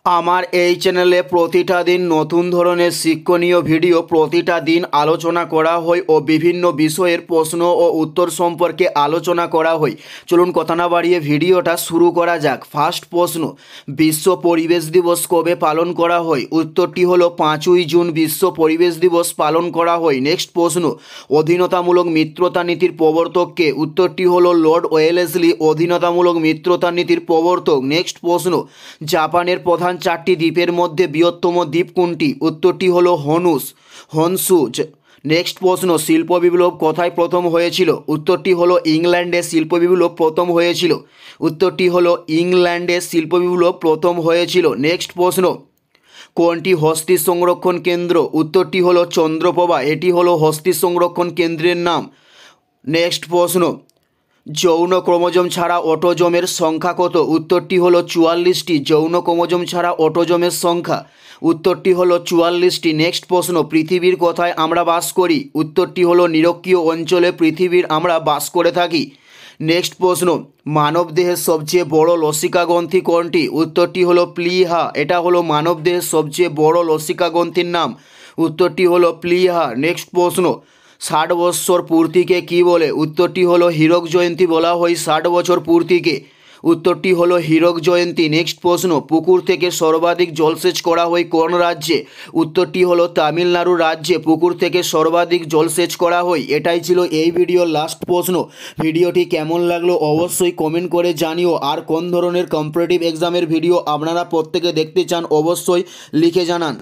আমার এই চ্যানেলে প্রতিটা দিন নতুন ধরনের শিক্ষণীয় ভিডিও প্রতিটা দিন আলোচনা করা হয় ও বিভিন্ন বিষয়ের প্রশ্ন ও উত্তর সম্পর্কে আলোচনা করা হয়। চলুন কথা না বাড়িয়ে ভিডিওটা শুরু করা যাক। ফার্স্ট প্রশ্ন, বিশ্ব পরিবেশ দিবস কবে পালন করা হয়? উত্তরটি হলো 5ই জুন বিশ্ব পরিবেশ দিবস পালন করা হয়। নেক্সট প্রশ্ন, অধীনতামূলক মিত্রতা নীতির প্রবর্তককে? উত্তরটি হলো লর্ড ওয়েলেসলি অধীনতামূলক মিত্রতা নীতির প্রবর্তক। নেক্সট প্রশ্ন, জাপানের প্রধান 4টি দ্বীপের মধ্যে বৃহত্তম দ্বীপ কোনটি? উত্তরটি হলো হনসু। নেক্সট প্রশ্ন, শিল্প বিপ্লব কোথায় প্রথম হয়েছিল? উত্তরটি হলো ইংল্যান্ডে শিল্প বিপ্লব প্রথম হয়েছিল। উত্তরটি হলো ইংল্যান্ডে শিল্প বিপ্লব প্রথম হয়েছিল। নেক্সট প্রশ্ন, কোনটি হস্তি সংরক্ষণ কেন্দ্র? উত্তরটি হলো চন্দ্রপ্রভা, এটি হলো হস্তি সংরক্ষণ কেন্দ্রের নাম। নেক্সট প্রশ্ন, যৌন ক্রোমোজোম ছাড়া অটোজোমের সংখ্যা কত? উত্তরটি হলো 44টি। যৌন ক্রোমোজোম ছাড়া অটোজোমের সংখ্যা, উত্তরটি হলো 44টি। নেক্সট প্রশ্ন, পৃথিবীর কোথায় আমরা বাস করি? উত্তরটি হলো নিরক্ষীয় অঞ্চলে পৃথিবীর আমরা বাস করে থাকি। নেক্সট প্রশ্ন, মানবদেহের সবচেয়ে বড় লসিকা গ্রন্থি কোনটি? উত্তরটি হলো প্লীহা, এটা হলো মানবদেহের সবচেয়ে বড় লসিকা গ্রন্থির নাম। উত্তরটি হলো প্লীহা। নেক্সট প্রশ্ন, 60 বৎসর পূর্তিকে কি বলে? উত্তরটি হলো হীরক জয়ন্তী বলা হয় 60 বছর পূর্তিকে। উত্তরটি হলো হীরক জয়ন্তী। নেক্সট প্রশ্ন, পুকুর থেকে সর্বাধিক জলসেচ করা হয় কোন রাজ্যে? উত্তরটি হলো তামিলনাড়ু রাজ্যে পুকুর থেকে সর্বাধিক জলসেচ করা হয়। এটাই ছিল এই ভিডিওর লাস্ট প্রশ্ন। ভিডিওটি কেমন লাগলো অবশ্যই কমেন্ট করে জানিও। আর কোন ধরনের কম্পিটিটিভ এক্সামের ভিডিও আপনারা প্রত্যেকে দেখতে চান অবশ্যই লিখে জানান।